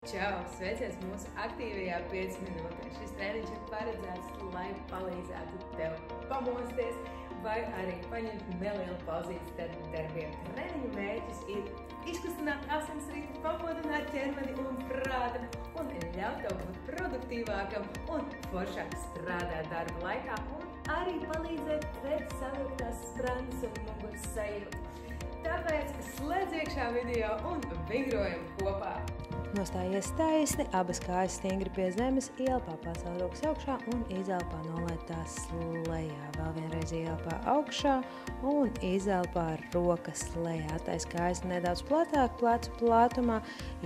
Čau! Sveiciens mūsu aktīvajā 5 minūtē. Šis treniņš ir paredzēts, lai palīdzētu tev pamosties vai arī paņemt nelielu pauzīti starp darbiem. Treniņa mērķis ir izkustināt asinsritu, pamodināt ķermeni un prātu un ļaut tev būt produktīvākam un foršāk strādāt darba laikā un arī palīdzēt pret savilktās sprandas un muguras sajūtu. Tāpēc slēdz iekšā video un vingrojam kopā! Nostājies taisni, abas kājas stingri pie zemes, ielpā pacel rokas augšā un izelpā nolaid tās lejā. Vēl vienreiz ielpā augšā un izelpā rokas lejā. Attais kājas nedaudz platāk, plecu platumā,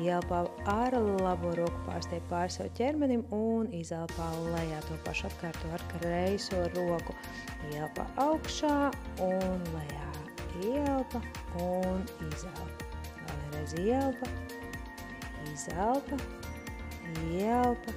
ielpā ar labo roku pārstiep pāri savu ķermenim un izelpā lejā. To pašu atkārto ar kreiso roku. Ielpā augšā un lejā. Ielpa un izelpa. Vēl vienreiz ielpa. Izelpa, ielpa,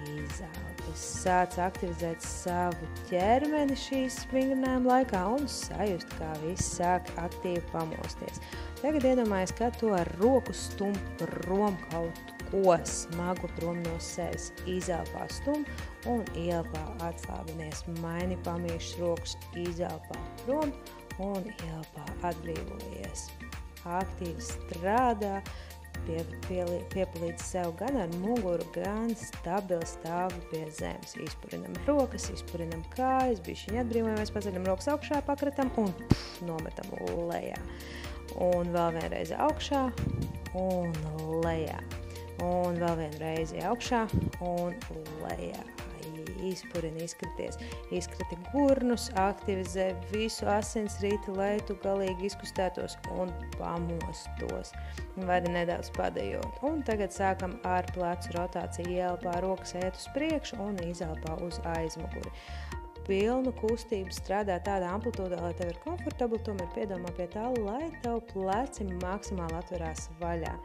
izelpa. Sāc aktivizēt savu ķermeni šīs vingrinājuma laikā un sajust, kā viss sāk aktīvi pamosties. Tagad iedomājies, ka tu ar roku stum prom kaut ko smagu prom no sevis. Izelpā stum un ielpā atslābinies. Maini pamīšas rokas, izelpā prom un ielpā atbrīvojies. Aktīvi strādā. Piepalīdz sev gan ar muguru, gan stabili stāvi pie zemes. Izpurinam rokas, izpurinam kājas, bišķiņi atbrīvojamies, paceļam rokas augšā, pakratam un nometam lejā. Un vēl vienreiz augšā un lejā. Un vēl vienreiz augšā un lejā. Izpurini, izkraties. Izkrati gurnus, aktivizē visu asinsrīti, lai tu galīgi izkustētos un pamostos. Vari nedaudz padejot. Un tagad sākam ar plecu rotāciju. Ielpā rokas iet uz priekšu un izelpā uz aizmuguri. Pilnu kustību strādā tādā amplitūdā, lai tev ir komfortabli, tomēr piedomā pie tā, lai tev pleci maksimāli atverās vaļā.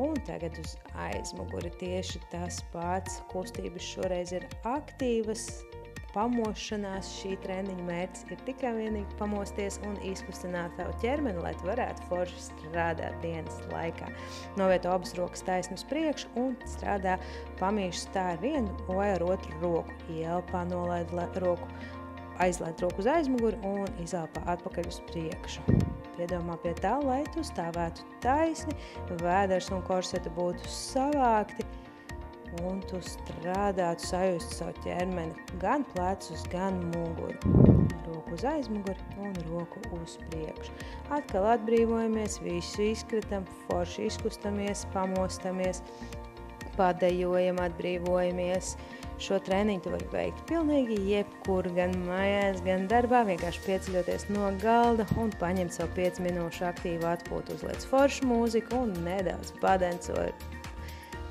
Un tagad uz aizmuguri tieši tas pats. Kustības šoreiz ir aktīvas, pamošanās. Šī treniņa mērķis ir tikai vienīgi pamosties un izkustināt tavu ķermeni, lai tu varētu forši strādāt dienas laikā. Novieto abas rokas taisni uz priekšu un strādā pamīšas tā ar vienu vai ar otru roku. Ielpā nolaid roku, aizlaid roku uz aizmuguri un izelpā atpakaļ uz priekšu. Piedomā pie tā, lai tu stāvētu taisni, vēders un korseta būtu savākti un tu strādātu, sajustu savu ķermeni, gan plecus, gan muguru. Roku uz aizmuguri un roku uz priekšu. Atkal atbrīvojamies, visu izkratam, forši izkustamies, pamostamies, padejojam, atbrīvojamies. Šo treniņu tu vari veikt pilnīgi jebkur, gan mājās, gan darbā, vienkārši pieceļoties no galda un paņemt savu 5 minūšu aktīvu atpūtu, uzliec foršu mūziku un nedaudz padenco,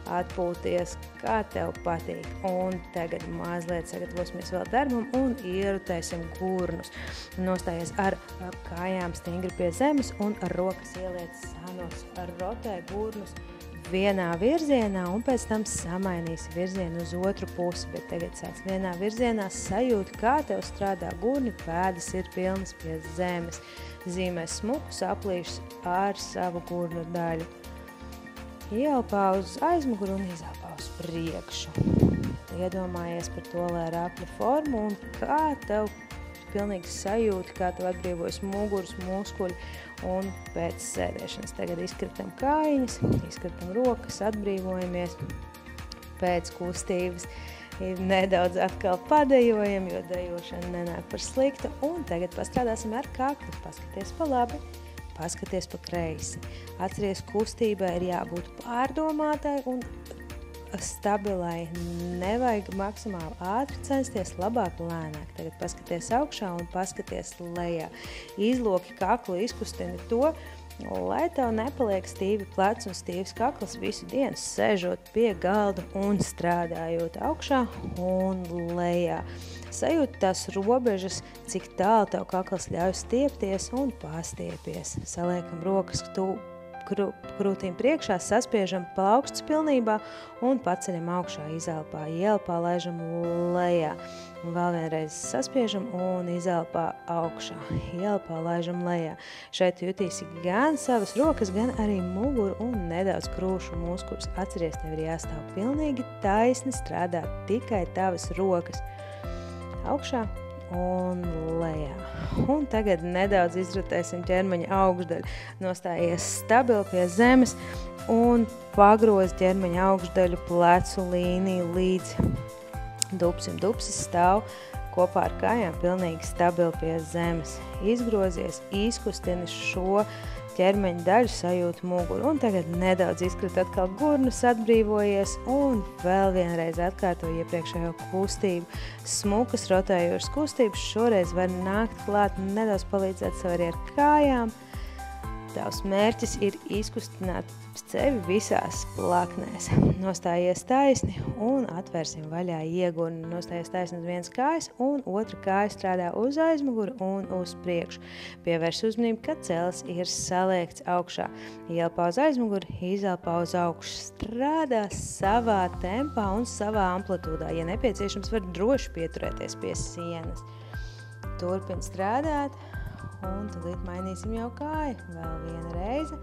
atpūties, kā tev patīk. Un tagad mazliet sagatavosimies vēl darbam un ierutēsim gurnus. Nostājies ar kājām stingri pie zemes un rokas ieliec sanos, rotē gurnus vienā virzienā un pēc tam samainīsi virzienu uz otru pusi, bet tagad sāc vienā virzienā, sajūti, kā tev strādā gurni, pēdas ir pilnas pie zemes. Zīmē smukus aplīšus ar savu gurnu daļu. Ielpā uz aizmuguru un izelpā uz priekšu. Iedomājies par to, lai ar apļa formu un kā tev pilnīgi sajūti, kā tev atbrīvojas muguras muskuļi un pēc sēdēšanas. Tagad izkratam kājiņas, izkratam rokas, atbrīvojamies pēc kustības. Nedaudz atkal padejojam, jo dejošana nenāk par sliktu. Un tagad pastrādāsim ar kaklu. Paskaties pa labi, paskaties pa kreisi. Atceries, kustībai ir jābūt pārdomātai un stabilai. Nevajag maksimāli ātri censties, labāk lēnāk. Tagad paskaties augšā un paskaties lejā. Izloki kaklu, izkustini to, lai tev nepaliek stīvi pleci un stīvs kakls visu dienu, sēžot pie galda un strādājot augšā un lejā. Sajūti tās robežas, cik tālu tev kakls ļauj stiepties un pastiepies. Saliekam rokas krūtīm priekšā, saspiežam plauksts pilnībā un paceļam augšā, izelpā, ielpā, laižam lejā. Un vēl vienreiz saspiežam un izelpā augšā, ielpā, laižam lejā. Šeit jutīsi gan savas rokas, gan arī muguru un nedaudz krūšu muskuļus. Atceries, tev ir jāstāv pilnīgi taisni, strādā tikai tavas rokas. Augšā un lejā. Un tagad nedaudz izrotēsim ķermeņa augšdaļu. Nostājies stabili pie zemes un pagroz ķermeņa augšdaļu plecu līniju līdz dupsim. Dupsis stāv kopā ar kājām pilnīgi stabili pie zemes. Izgrozies, izkustini šo ķermeņa daļu, sajūt muguru. Un tagad nedaudz izkrit atkal gurnus, atbrīvojies un vēl vienreiz atkārto iepriekšējo kustību. Smukas rotējošas kustības, šoreiz var nākt klāt un nedaudz palīdzēt sev arī ar kājām. Tavs mērķis ir izkustināt sevi visās plaknēs. Nostājies taisni un atvērsim vaļā iegurni. Nostājies taisni uz vienas kājas un otra kāja strādā uz aizmuguru un uz priekšu. Pievērs uzmanību, ka cels ir saliekts augšā. Ielpā uz aizmuguru, izelpā uz augšu. Strādā savā tempā un savā amplitūdā. Ja nepieciešams, var droši pieturēties pie sienas. Turpin strādāt. Un tūlīt mainīsim jau kāju. Vēl viena reize.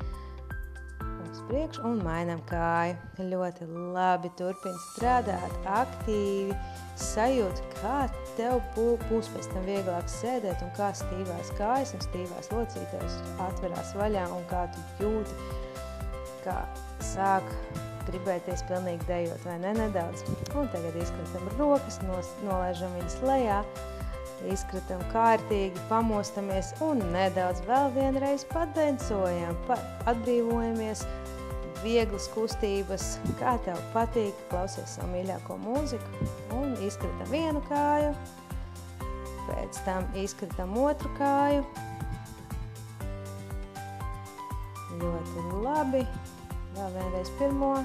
Uz priekšu un mainam kāju. Ļoti labi turpin strādāt, aktīvi. Sajūt, kā tev būs pēc tam vieglāk sēdēt un kā stīvās kājas un stīvās locītājs atverās vaļā un kā tu jūti, kā sāk gribēties pilnīgi dejot, vai ne nedaudz. Un tagad izkritam rokas, nolaižam viņas lejā. Izkritam kārtīgi, pamostamies un nedaudz vēl vienreiz padencojam, atbrīvojamies, vieglas kustības, kā tev patīk, klausies savu mīļāko mūziku un izkritam vienu kāju, pēc tam izkritam otru kāju. Ļoti labi, vēl vienreiz pirmo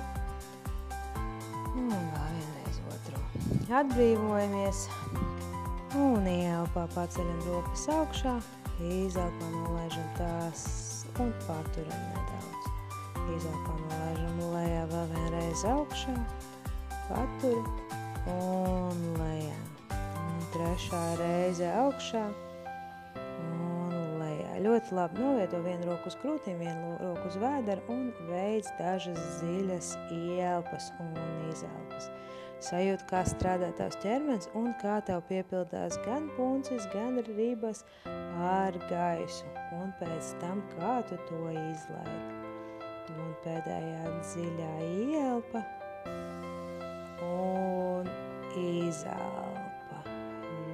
un vēl vienreiz otru. Atbrīvojamies. Un ielpā paceļam rokas augšā, izelpā nolaižam tās un paturam nedaudz. Izelpā nolaižam lejā vēl vienreiz augšā, paturi un lejā. Un trešā reize augšā un lejā. Ļoti labi novieto vienu roku uz krūtīm, vienu roku uz vēdera un veic dažas dziļas ielpas un izelpas. Sajūt, kā strādā tavs ķermenis un kā tev piepildās gan puncis, gan ribas ar gaisu. Un pēc tam, kā tu to izlaidi. Un pēdējā dziļā ielpa un izelpa.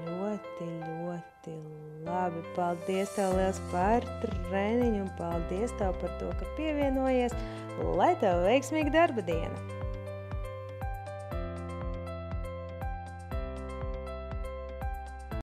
Ļoti, ļoti labi. Paldies tev liels par treniņu un paldies tev par to, ka pievienojies. Lai tev veiksmīga darba diena!